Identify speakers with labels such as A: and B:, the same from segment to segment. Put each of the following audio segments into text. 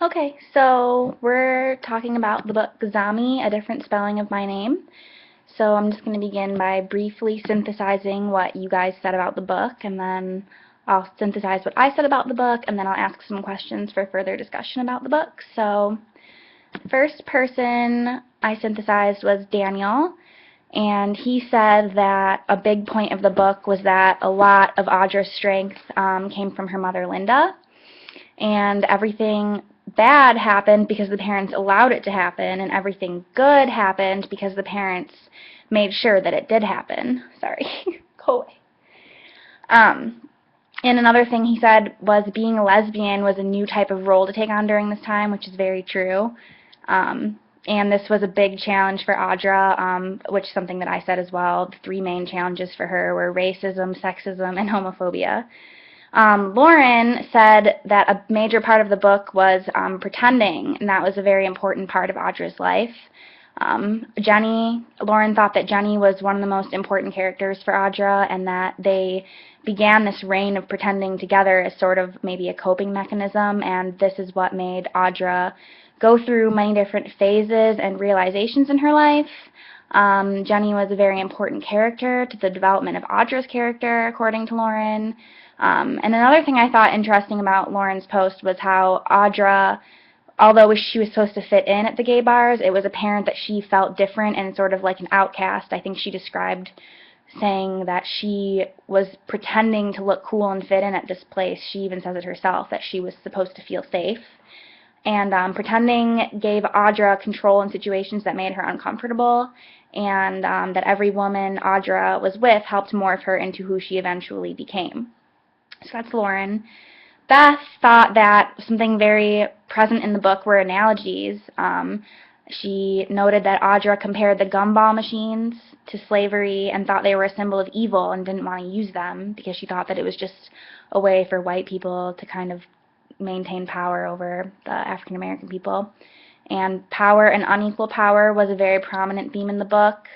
A: Okay, so we're talking about the book Zami, A Different Spelling of My Name. So I'm just going to begin by briefly synthesizing what you guys said about the book, and then I'll synthesize what I said about the book, and then I'll ask some questions for further discussion about the book. So first person I synthesized was Daniel, and he said that a big point of the book was that a lot of Audra's strength came from her mother Linda, and everything bad happened because the parents allowed it to happen, and everything good happened because the parents made sure that it did happen. Sorry, go away. Um, and another thing he said was being a lesbian was a new type of role to take on during this time, which is very true. And this was a big challenge for Audra, which is something that I said as well. The three main challenges for her were racism, sexism, and homophobia. Lauren said that a major part of the book was pretending, and that was a very important part of Audra's life. Lauren thought that Jenny was one of the most important characters for Audra, and that they began this reign of pretending together as sort of maybe a coping mechanism, and this is what made Audra go through many different phases and realizations in her life. Jenny was a very important character to the development of Audra's character, according to Lauren. And another thing I thought interesting about Lauren's post was how Audra, although she was supposed to fit in at the gay bars, it was apparent that she felt different and sort of like an outcast. I think she described saying that she was pretending to look cool and fit in at this place. She even says it herself, that she was supposed to feel safe. And pretending gave Audra control in situations that made her uncomfortable, and that every woman Audra was with helped morph her into who she eventually became. So that's Lauren. Beth thought that something very present in the book were analogies. She noted that Audra compared the gumball machines to slavery and thought they were a symbol of evil and didn't want to use them because she thought that it was just a way for white people to kind of maintain power over the African American people. And power and unequal power was a very prominent theme in the book.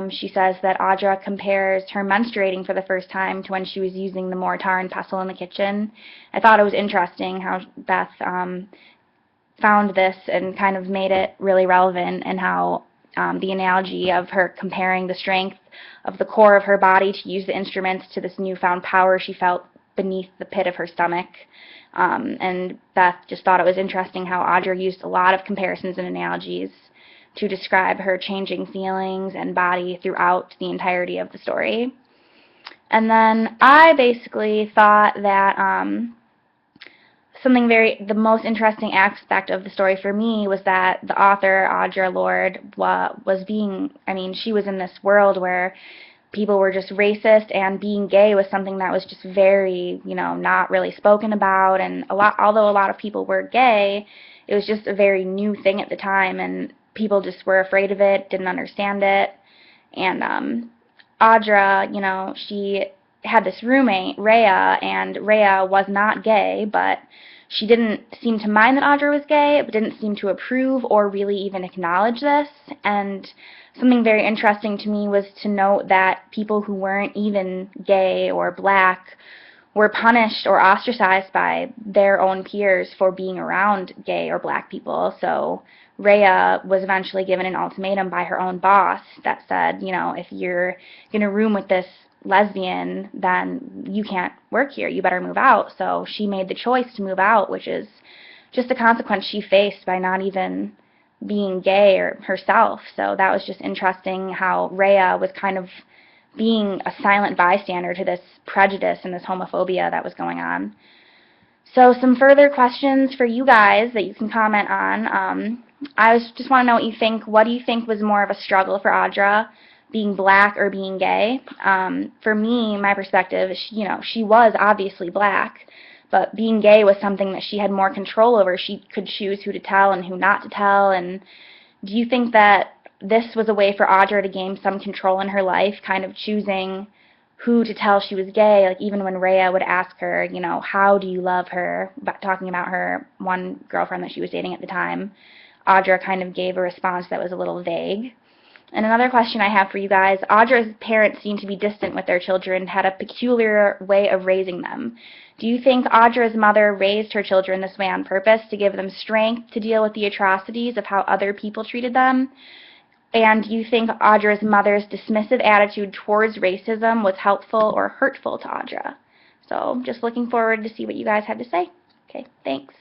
A: She says that Audra compares her menstruating for the first time to when she was using the mortar and pestle in the kitchen. I thought it was interesting how Beth found this and kind of made it really relevant, and how the analogy of her comparing the strength of the core of her body to use the instruments to this newfound power she felt beneath the pit of her stomach. And Beth just thought it was interesting how Audra used a lot of comparisons and analogies to describe her changing feelings and body throughout the entirety of the story. And then I basically thought that the most interesting aspect of the story for me was that the author, Audra Lorde, she was in this world where people were just racist, and being gay was something that was just very, not really spoken about. And although a lot of people were gay, it was just a very new thing at the time, and people just were afraid of it, didn't understand it. And Audra, she had this roommate, Rhea, and Rhea was not gay, but she didn't seem to mind that Audra was gay, but didn't seem to approve or really even acknowledge this. And something very interesting to me was to note that people who weren't even gay or black were punished or ostracized by their own peers for being around gay or black people. So Rhea was eventually given an ultimatum by her own boss that said, if you're going to room with this lesbian, then you can't work here. You better move out. So she made the choice to move out, which is just a consequence she faced by not even being gay or herself. So that was just interesting how Rhea was kind of being a silent bystander to this prejudice and this homophobia that was going on. So some further questions for you guys that you can comment on. Just want to know what you think. What do you think was more of a struggle for Audra, being black or being gay? For me, my perspective, she was obviously black, but being gay was something that she had more control over. She could choose who to tell and who not to tell. And do you think that this was a way for Audra to gain some control in her life, kind of choosing who to tell she was gay? Like even when Rhea would ask her, how do you love her, talking about her one girlfriend that she was dating at the time, Audra kind of gave a response that was a little vague. And another question I have for you guys, Audra's parents seem to be distant with their children, had a peculiar way of raising them. Do you think Audra's mother raised her children this way on purpose to give them strength to deal with the atrocities of how other people treated them? And do you think Audra's mother's dismissive attitude towards racism was helpful or hurtful to Audra? So just looking forward to see what you guys had to say. Okay, thanks.